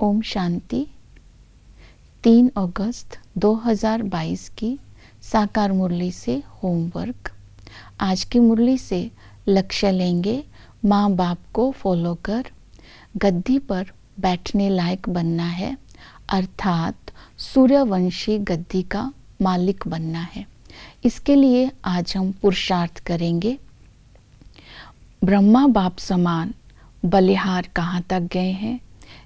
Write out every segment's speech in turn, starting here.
ओम शांति। 3 अगस्त 2022 की साकार मुरली से होमवर्क। आज की मुरली से लक्ष्य लेंगे, माँ बाप को फॉलो कर गद्दी पर बैठने लायक बनना है, अर्थात सूर्यवंशी गद्दी का मालिक बनना है। इसके लिए आज हम पुरुषार्थ करेंगे। ब्रह्मा बाप समान बलिहार कहाँ तक गए हैं,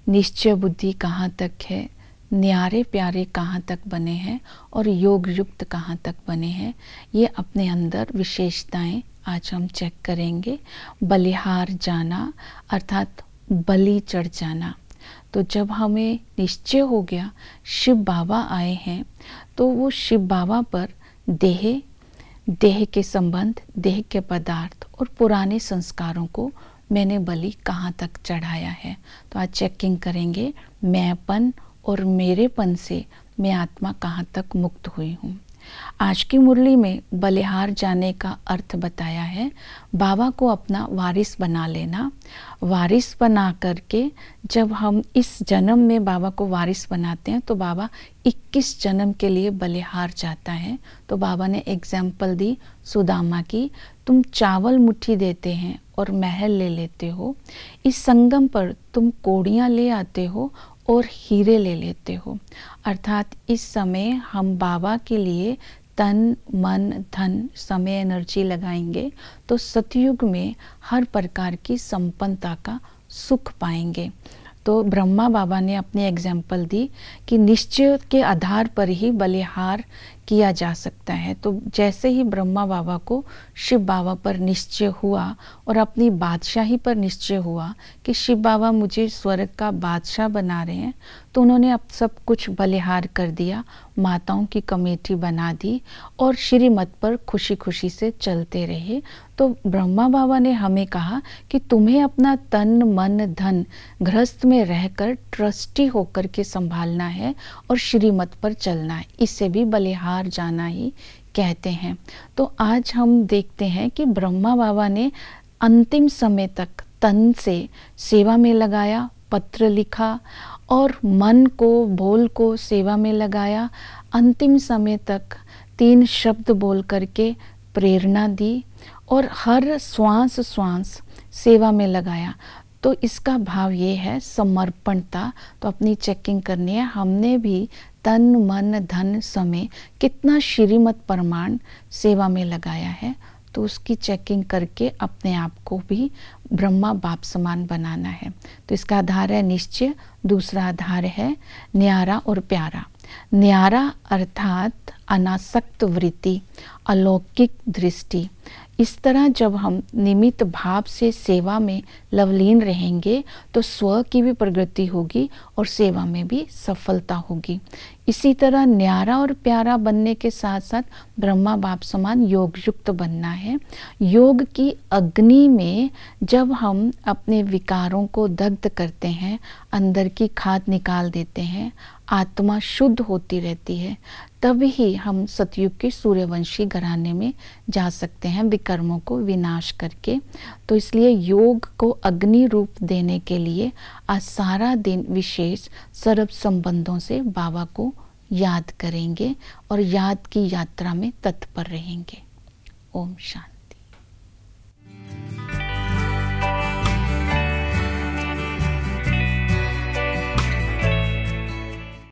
निश्चय बुद्धि कहाँ तक है, न्यारे प्यारे कहाँ तक बने हैं और योग युक्त कहाँ तक बने हैं, ये अपने अंदर विशेषताएं आज हम चेक करेंगे। बलिहार जाना अर्थात बलि चढ़ जाना। तो जब हमें निश्चय हो गया शिव बाबा आए हैं, तो वो शिव बाबा पर देह के संबंध, देह के पदार्थ और पुराने संस्कारों को मैंने बलि कहाँ तक चढ़ाया है। तो आज चेकिंग करेंगे, मैंपन और मेरेपन से मैं आत्मा कहाँ तक मुक्त हुई हूँ। आज की मुरली में बलिहार जाने का अर्थ बताया है, बाबा को अपना वारिस बना लेना। वारिस बना करके जब हम इस जन्म में बाबा को वारिस बनाते हैं तो बाबा 21 जन्म के लिए बलिहार जाता है। तो बाबा ने एग्जाम्पल दी सुदामा की, तुम चावल मुट्ठी देते हैं और महल ले लेते हो, इस संगम पर तुम कोड़ियाँ ले आते हो और हीरे ले लेते हो। अर्थात इस समय हम बाबा के लिए तन मन धन समय एनर्जी लगाएंगे तो सतयुग में हर प्रकार की संपन्नता का सुख पाएंगे। तो ब्रह्मा बाबा ने अपनी एग्जाम्पल दी कि निश्चय के आधार पर ही बलिहार किया जा सकता है। तो जैसे ही ब्रह्मा बाबा को शिव बाबा पर निश्चय हुआ और अपनी बादशाही पर निश्चय हुआ कि शिव बाबा मुझे स्वर्ग का बादशाह बना रहे हैं, तो उन्होंने अब सब कुछ बलिहार कर दिया, माताओं की कमेटी बना दी और श्रीमत पर खुशी खुशी से चलते रहे। तो ब्रह्मा बाबा ने हमें कहा कि तुम्हें अपना तन मन धन गृहस्थ में रहकर ट्रस्टी होकर के संभालना है और श्रीमत पर चलना है। इससे भी बलिहार जाना ही कहते हैं। तो आज हम देखते हैं कि ब्रह्मा बाबा ने अंतिम समय तक तन से सेवा में लगाया, पत्र लिखा और मन को बोल को सेवा में लगाया। अंतिम समय तक 3 शब्द बोल करके प्रेरणा दी और हर श्वास सेवा में लगाया। तो इसका भाव ये है समर्पणता। तो अपनी चेकिंग करनी है, हमने भी तन मन धन समय कितना श्रीमत प्रमाण सेवा में लगाया है। तो उसकी चेकिंग करके अपने आप को भी ब्रह्मा बाप समान बनाना है। तो इसका आधार है निश्चय, दूसरा आधार है न्यारा और प्यारा। न्यारा अर्थात अनासक्त वृत्ति, अलौकिक दृष्टि। इस तरह जब हम निमित्त भाव से सेवा में लवलीन रहेंगे तो स्व की भी प्रगति होगी और सेवा में भी सफलता होगी। इसी तरह न्यारा और प्यारा बनने के साथ साथ ब्रह्मा बाप समान योग युक्त बनना है। योग की अग्नि में जब हम अपने विकारों को दग्ध करते हैं, अंदर की खाद निकाल देते हैं, आत्मा शुद्ध होती रहती है, तब ही हम सतयुग के सूर्यवंशी घराने में जा सकते हैं विकर्मों को विनाश करके। तो इसलिए योग को अग्नि रूप देने के लिए आज सारा दिन विशेष सर्व संबंधों से बाबा को याद करेंगे और याद की यात्रा में तत्पर रहेंगे। ओम शांति।